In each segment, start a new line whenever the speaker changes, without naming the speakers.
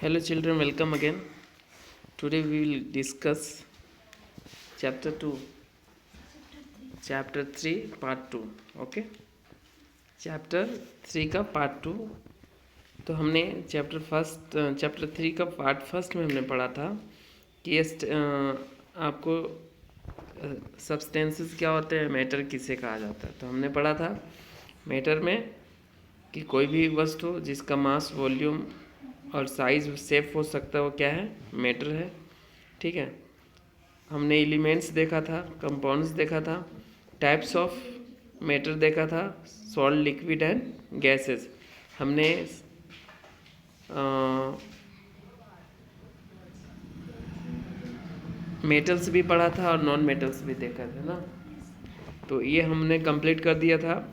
Hello children, welcome again. Today we will discuss chapter 2, chapter 3, part 2. Okay? Chapter 3 का part 2. तो हमने chapter 3 का part first में हमने पढ़ा था कि आपको सब्सटेंसेस क्या होते हैं, मैटर किसे कहा जाता है. तो हमने पढ़ा था मैटर में कि कोई भी वस्तु जिसका मास, वॉल्यूम और साइज शेप हो सकता है वो क्या है, मैटर है. ठीक है. हमने एलिमेंट्स देखा था, कंपाउंड्स देखा था, टाइप्स ऑफ मैटर देखा था, सॉल्ट, लिक्विड एंड गैसेस. हमने मेटल्स भी पढ़ा था और नॉन मेटल्स भी देखा था ना. तो ये हमने कंप्लीट कर दिया था.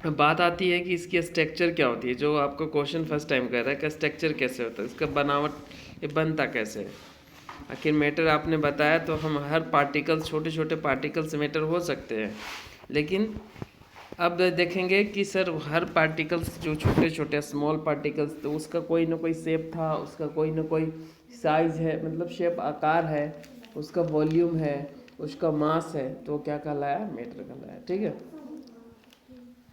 अब बात आती है कि इसकी स्ट्रक्चर क्या होती है, जो आपको क्वेश्चन फर्स्ट टाइम कर रहा है कि स्ट्रक्चर कैसे होता है, इसका बनावट, ये बनता कैसे है. आखिर मैटर आपने बताया तो हम हर पार्टिकल्स, छोटे छोटे पार्टिकल्स मैटर हो सकते हैं, लेकिन अब देखेंगे कि सर हर पार्टिकल्स जो छोटे छोटे स्मॉल पार्टिकल्स, तो उसका कोई ना कोई शेप था, उसका कोई ना कोई साइज है, मतलब शेप, आकार है, उसका वॉल्यूम है, उसका मास है, तो क्या कहलाया, मैटर कहलाया. ठीक है.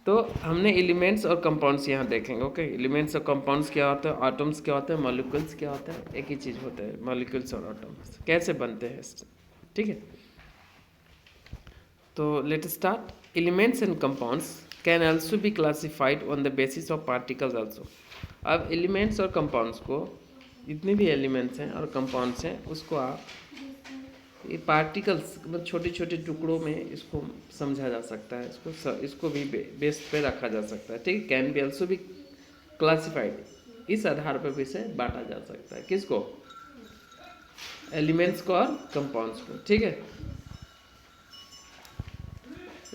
तो हमने एलिमेंट्स और कंपाउंड्स यहाँ देखेंगे. ओके. एलिमेंट्स और कंपाउंड्स क्या होते हैं, एटम्स क्या होते हैं, मॉलिक्यूल्स क्या होते हैं, एक ही चीज़ होता है, मॉलिक्यूल्स और एटम्स कैसे बनते हैं. ठीक है. तो let start. Elements and compounds can also be classified on the basis of particles also. अब एलिमेंट्स और कंपाउंड्स को, जितने भी एलिमेंट्स हैं और कंपाउंड्स हैं, उसको आप ये पार्टिकल्स, मतलब छोटे छोटे टुकड़ों में इसको समझा जा सकता है, इसको भी बेस पे रखा जा सकता है. ठीक है. Can be also be classified, इस आधार पर भी इसे बांटा जा सकता है. किसको, एलिमेंट्स को और कंपाउंड्स को. ठीक है.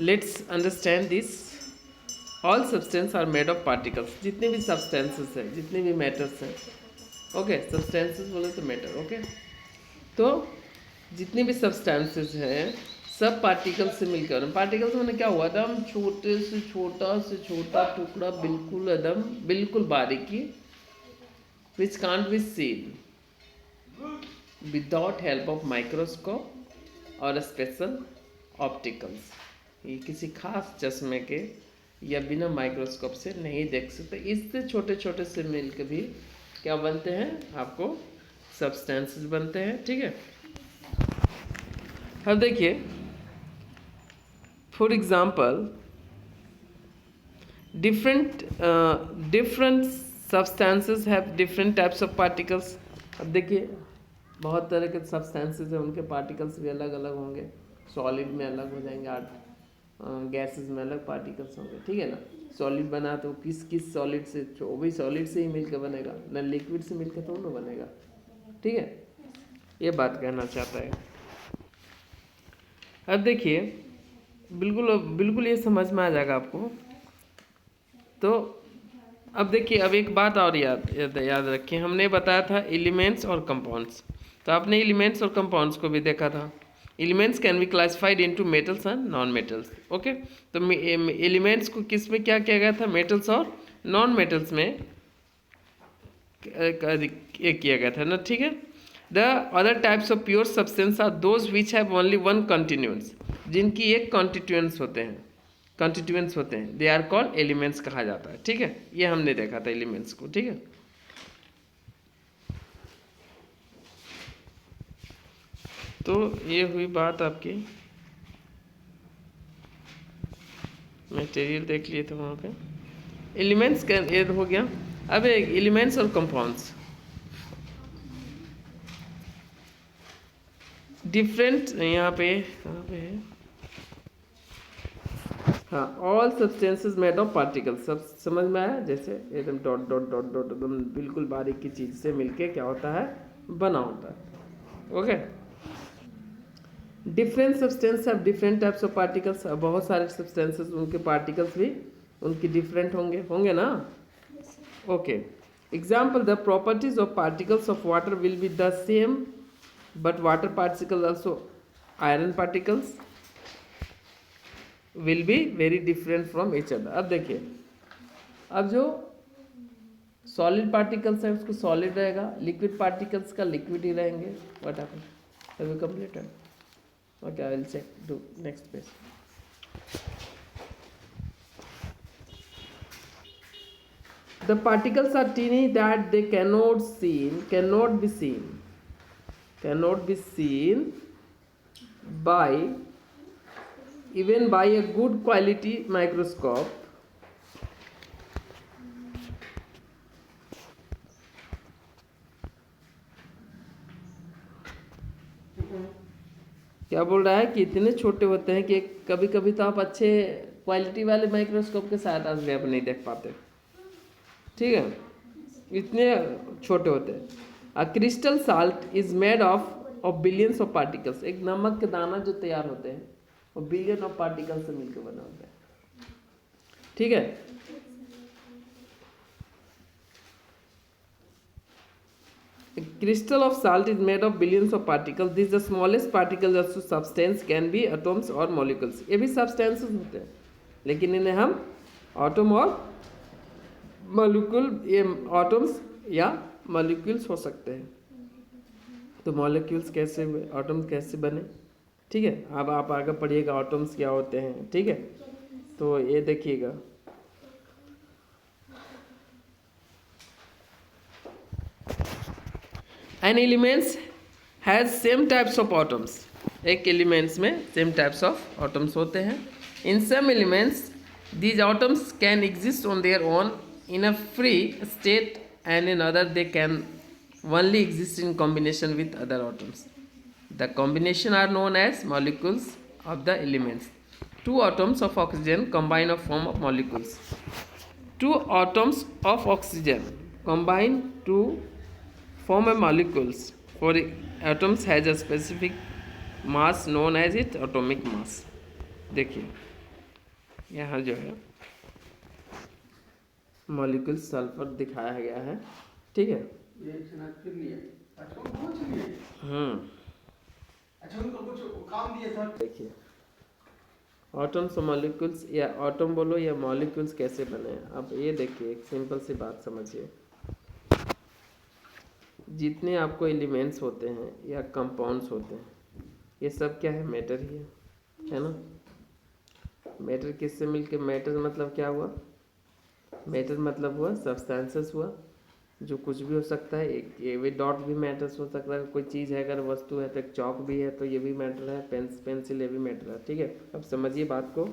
Let's understand this. All substance are made of particles. जितने भी सब्सटेंसेस हैं, जितने भी मैटर्स हैं, ओके, सब्सटेंसेस बोले तो मैटर. ओके. तो जितने भी सब्सटेंसेस हैं सब पार्टिकल्स से मिलकर, पार्टिकल्स में क्या हुआ था, हम छोटे से छोटा टुकड़ा, बिल्कुल एकदम बिल्कुल बारीकी, which can't be seen without help of microscope और स्पेशल ऑप्टिकल्स. ये किसी खास चश्मे के या बिना माइक्रोस्कोप से नहीं देख सकते. इससे छोटे छोटे से मिलकर भी क्या बनते हैं, आपको सब्सटेंसेस बनते हैं. ठीक है. अब देखिए, for example, different substances have different types of particles. अब देखिए, बहुत तरह के सब्सटेंसेस हैं, उनके पार्टिकल्स भी अलग अलग होंगे. सॉलिड में अलग हो जाएंगे, गैसेस में अलग पार्टिकल्स होंगे. ठीक है ना. सॉलिड बना तो किस किस सॉलिड से, वो भी सॉलिड से ही मिलकर बनेगा ना, लिक्विड से मिलकर तो उन्होंने बनेगा. ठीक है. ये बात कहना चाहता है. अब देखिए, बिल्कुल ये समझ में आ जाएगा आपको. तो अब देखिए, अब एक बात और याद रखिए. हमने बताया था एलिमेंट्स और कंपाउंड्स, तो आपने एलिमेंट्स और कंपाउंड्स को भी देखा था. Elements can be classified into metals and non metals. Okay. तो एलिमेंट्स को किस में क्या किया गया था, मेटल्स और नॉन मेटल्स में किया गया था ना. ठीक है. The other types of pure substance are those which have only one constituents. जिनकी एक कॉन्स्टिट्यूएंट्स होते हैं, दे आर कॉल्ड एलिमेंट्स कहा जाता है. ठीक है. ये हमने देखा था एलिमेंट्स को. ठीक है. तो ये हुई बात आपकी. मटेरियल देख लिए थे वहाँ पे. एलिमेंट्स का ये हो गया. अब एलिमेंट्स और कंपाउंड्स डिफरेंट, यहाँ पे कहाँ पे है, हाँ, all substances made of particles. सब समझ में आया. जैसे एकदम डॉट डॉट डॉट डॉट एकदम बिल्कुल बारीक की चीज़ से मिलके क्या होता है, बना होता है. Okay. Different substance have different types of particles. बहुत सारे सब्सटेंसेस, उनके पार्टिकल्स भी उनकी डिफरेंट होंगे ना. Okay. Example, the properties of particles of water will be the same, but water particles also iron particles will be very different from each other. अब देखिए, अब जो सॉलिड पार्टिकल्स है उसको सॉलिड रहेगा, लिक्विड पार्टिकल्स का लिक्विड ही रहेंगे. What happen? Have you completed? Okay, I will check do next page. The particles are teeny that they cannot be seen by even by a good quality microscope. क्या बोल रहा है कि इतने छोटे होते हैं कि कभी कभी तो आप अच्छे क्वालिटी वाले माइक्रोस्कोप के सहायता से आप नहीं देख पाते. ठीक है, इतने छोटे होते हैं. A crystal salt is made of billions of particles. एक नमक के दाना जो तैयार होते हैं वो बिलियन ऑफ पार्टिकल्स से मिलकर बना होता है. ठीक है, crystal of salt is made of billions of particles. These the smallest particles of substance can be atoms or molecules. ये भी substances होते हैं, लेकिन इन्हें हम atom और molecule, ये atoms या molecules हो सकते हैं. तो molecules कैसे, atoms कैसे बने? ठीक है, अब आप आगे पढ़िएगा atoms क्या होते हैं. ठीक है, तो ये देखिएगा. An elements has same types of atoms. एक एलिमेंट्स में सेम टाइप्स ऑफ एटम्स होते हैं. In some elements these atoms can exist on their own in a free state and in other they can only exist in combination with other atoms. The combination are known as molecules of the elements. Two atoms of oxygen combine of form of molecules. Two atoms of oxygen combine to form a molecules. For atoms has a specific mass known as its atomic mass. देखिए यहाँ जो है molecule sulphur दिखाया गया है. ठीक है, देखिए एटम्स और मॉलिक्यूल्स, या एटम बोलो या मॉलिक्यूल्स कैसे बने. अब ये देखिए एक सिंपल सी बात समझिए. जितने आपको एलिमेंट्स होते हैं या कंपाउंड्स होते हैं ये सब क्या है, मैटर ही है ना. मैटर किससे मिलके, मैटर मतलब क्या हुआ, मैटर मतलब हुआ सब्सटेंसेस हुआ, जो कुछ भी हो सकता है. एक ये भी डॉट भी मैटर्स हो सकता है. कोई चीज़ है, अगर वस्तु है तो एक चौक भी है तो ये भी मैटर है. पेंसिल ये भी मैटर है. ठीक है, अब समझिए बात को.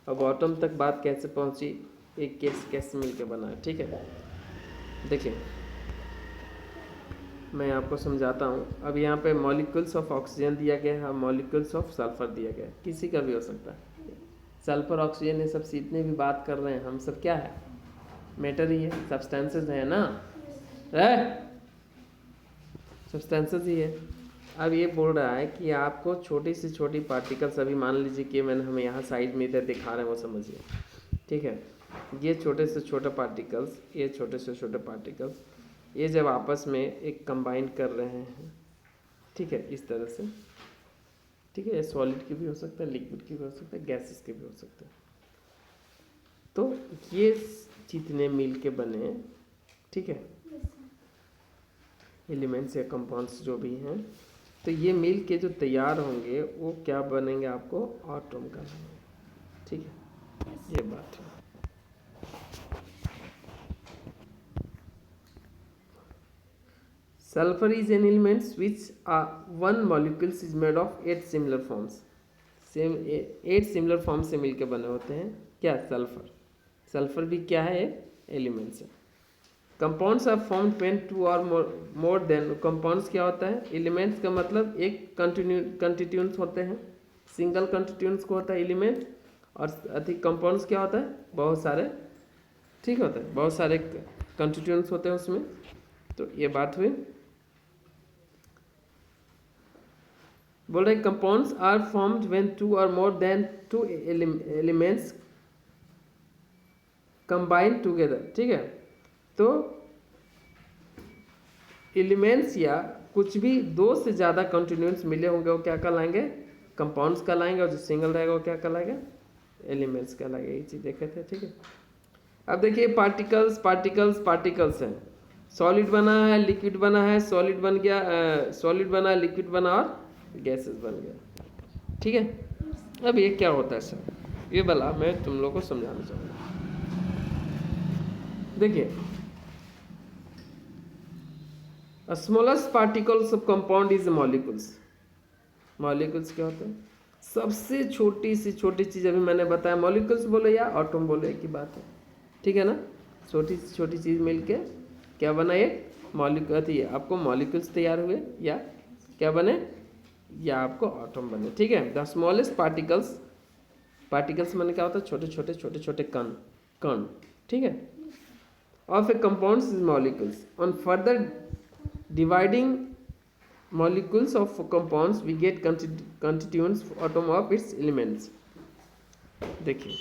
अब एटम तक बात कैसे पहुंची, एक कैसे मिलके बना है. ठीक है, देखिए मैं आपको समझाता हूँ. अब यहाँ पे मॉलिक्यूल्स ऑफ ऑक्सीजन दिया गया है, मॉलिक्यूल्स ऑफ सल्फर दिया गया है. किसी का भी हो सकता है. सल्फर ऑक्सीजन ये सब जितने भी बात कर रहे हैं हम सब क्या है, मैटर ही है, सब्सटेंसेस है ना, सब्सटेंसेस ही है. अब ये बोल रहा है कि आपको छोटी से छोटी पार्टिकल्स, अभी मान लीजिए कि मैंने हमें यहाँ साइड में इधर दिखा रहे हैं वो समझिए. ठीक है, ये छोटे से छोटे पार्टिकल्स, ये छोटे से छोटे पार्टिकल्स, ये जब आपस में एक कंबाइन कर रहे हैं. ठीक है, इस तरह से. ठीक है, ये सॉलिड की भी हो सकता है, लिक्विड की भी हो सकता है, गैसेस के भी हो सकता है. तो ये जितने मिल के बने, ठीक है, एलिमेंट्स या कंपाउंड्स जो भी हैं, तो ये मिल के जो तैयार होंगे वो क्या बनेंगे, आपको एटम का बनेंगे. ठीक है, ये बात है. Sulfur is an element which one molecule is made of 8 similar forms. Same 8 similar form से मिलके बने होते हैं. क्या, सल्फर. सल्फर भी क्या है, एलिमेंट्स है. कंपाउंड्स आर फॉर्म्ड व्हेन 2 और मोर देन. कंपाउंड्स क्या होता है, एलिमेंट्स का मतलब एक कंस्टिट्यूएंट्स होते हैं. सिंगल कंस्टिट्यूएंट्स को होता है एलिमेंट, और अधिक कंपाउंड्स क्या होता है, बहुत सारे. ठीक होता है, बहुत सारे कंस्टिट्यूएंट्स होते हैं उसमें. तो ये बात हुई. बोल रहे कंपाउंड्स आर फॉर्म्ड व्हेन 2 और more than 2 elements combine together. ठीक है, तो एलिमेंट्स या कुछ भी 2 से ज़्यादा कंटिन्यूएंट्स मिले होंगे वो क्या कहलाएंगे, कंपाउंड्स कहलाएंगे. और जो सिंगल रहेगा वो क्या कहलाएगा, एलिमेंट्स कहलाएगा. यही चीज़ देखे थे. ठीक है, अब देखिए पार्टिकल्स पार्टिकल्स पार्टिकल्स हैं. सॉलिड बना है, लिक्विड बना है, सॉलिड बन गया, सॉलिड बना, लिक्विड बना और गैसेस बन गया। ठीक है। अब ये क्या होता है सर, ये वाला मैं तुम लोग को समझाना चाहूँगा। देखिए, smallest particles of compound is molecules. Molecules क्या होते हैं? सबसे छोटी सी छोटी चीज़, अभी मैंने बताया मॉलिक्यूल्स बोलो या एटम बोलो एक ही बात है, ठीक है ना। छोटी सी छोटी चीज़ मिलके क्या बना, एक मॉलिक्यूल थी, आपको मॉलिक्यूल्स तैयार हुए या क्या बने, या आपको एटम बने। ठीक है। द स्मॉलेस्ट पार्टिकल्स, पार्टिकल्स मैंने क्या होता है, छोटे छोटे छोटे छोटे कण, कण, ठीक है, of A compounds is molecules. On further dividing molecules of compounds we get constituents atom of its elements। देखिए,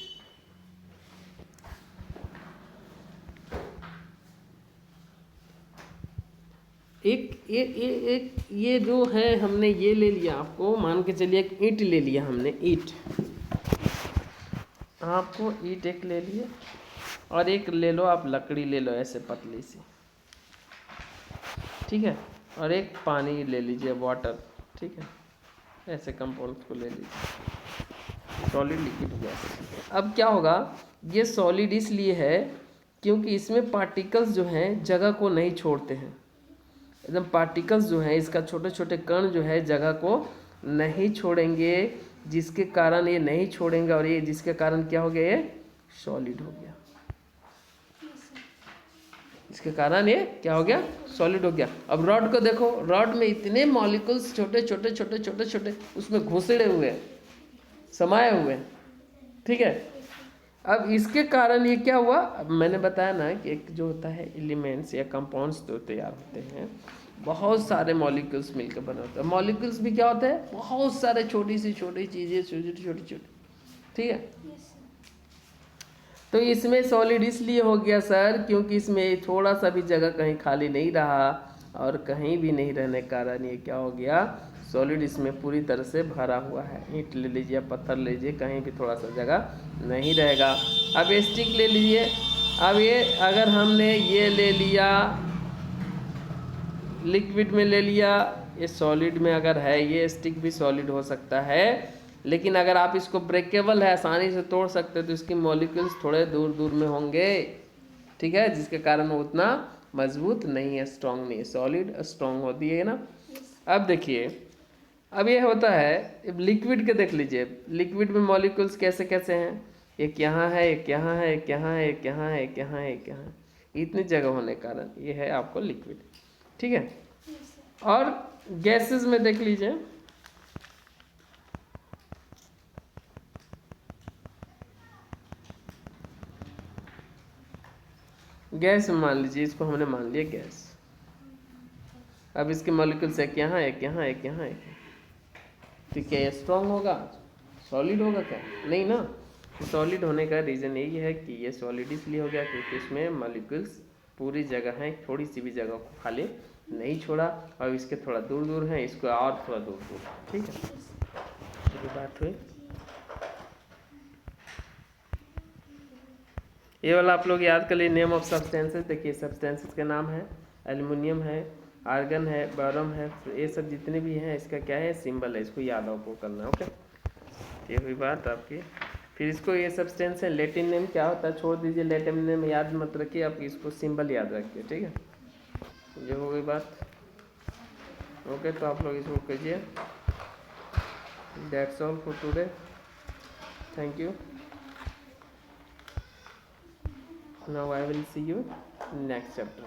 एक ये जो है, हमने ये ले लिया, आपको मान के चलिए एक ईंट ले लिया हमने, ईंट, आपको ईंट एक ले लिए और एक ले लो आप लकड़ी ले लो ऐसे पतली सी, ठीक है, और एक पानी ले लीजिए, वाटर, ठीक है, ऐसे कंपाउंड को ले लीजिए, सॉलिड, लिक्विड, गैस। अब क्या होगा, ये सॉलिड इसलिए है क्योंकि इसमें पार्टिकल्स जो हैं जगह को नहीं छोड़ते हैं, एकदम पार्टिकल्स जो हैं, इसका छोटे छोटे कण जो है जगह को नहीं छोड़ेंगे, जिसके कारण ये नहीं छोड़ेंगे, और ये जिसके कारण क्या हो गया, ये सॉलिड हो गया, इसके कारण ये क्या हो गया, सॉलिड हो गया। अब रॉड को देखो, रॉड में इतने मॉलिक्यूल्स छोटे छोटे छोटे छोटे छोटे उसमें घुसड़े हुए, समाये हुए, ठीक है। अब इसके कारण ये क्या हुआ, अब मैंने बताया ना कि एक जो होता है एलिमेंट्स या कंपाउंड्स तो तैयार होते हैं, बहुत सारे मॉलिक्यूल्स मिलकर बने होते हैं। मॉलिक्यूल्स भी क्या होते हैं, बहुत सारे छोटी सी छोटी चीज़ें, छोटी छोटी छोटी, ठीक है। तो इसमें सॉलिड इसलिए हो गया सर क्योंकि इसमें थोड़ा सा भी जगह कहीं खाली नहीं रहा, और कहीं भी नहीं रहने के कारण ये क्या हो गया, सॉलिड इसमें पूरी तरह से भरा हुआ है। ईंट ले लीजिए, पत्थर ले लीजिए, कहीं भी थोड़ा सा जगह नहीं रहेगा। अब ये स्टिक ले लीजिए, अब ये अगर हमने ये ले लिया, लिक्विड में ले लिया, ये सॉलिड में अगर है, ये स्टिक भी सॉलिड हो सकता है, लेकिन अगर आप इसको ब्रेकेबल है, आसानी से तोड़ सकते हैं, तो इसके मॉलिक्यूल्स थोड़े दूर दूर में होंगे, ठीक है, जिसके कारण वो उतना मजबूत नहीं है, स्ट्रांग नहीं है। सॉलिड स्ट्रांग होती है ना। अब देखिए, अब ये होता है, लिक्विड के देख लीजिए, लिक्विड में मॉलिक्यूल्स कैसे कैसे हैं, एक यहाँ है, एक यहाँ है, एक यहाँ है, एक यहाँ है, एक यहाँ है, एक यहाँ, इतनी जगह होने के कारण ये है आपको लिक्विड, ठीक है। और गैसेस में देख लीजिए, गैस मान लीजिए, इसको हमने मान लिया गैस। अब इसके मॉलिक्यूल्स एक यहाँ, एक यहाँ, एक यहाँ, एक, तो क्या ये स्ट्रांग होगा, सॉलिड होगा क्या, नहीं ना। सॉलिड होने का रीज़न यही है कि ये सॉलिड इसलिए हो गया क्योंकि इसमें मॉलिक्यूल्स पूरी जगह हैं, थोड़ी सी भी जगह को खाली नहीं छोड़ा, और इसके थोड़ा दूर दूर हैं, इसको और थोड़ा दूर दूर, ठीक है। ये बात हुई। ये वाला आप लोग याद कर लिए, नेम ऑफ सब्सटेंसेस। देखिए, सब्सटेंसेस के नाम है, एल्युमिनियम है, आर्गन है, बोरॉन है, ये सब जितने भी हैं, इसका क्या है, सिंबल है, इसको याद आपको करना है, ओके। ये हुई बात आपकी। फिर इसको, ये सब्सटेंस है, लैटिन नेम क्या होता है छोड़ दीजिए, लैटिन नेम याद मत रखिए, आप इसको सिंबल याद रखिए, ठीक है। ये हो गई बात, ओके। तो आप लोग इसको कीजिए। That's all for today, thank you. Now I will see you next chapter.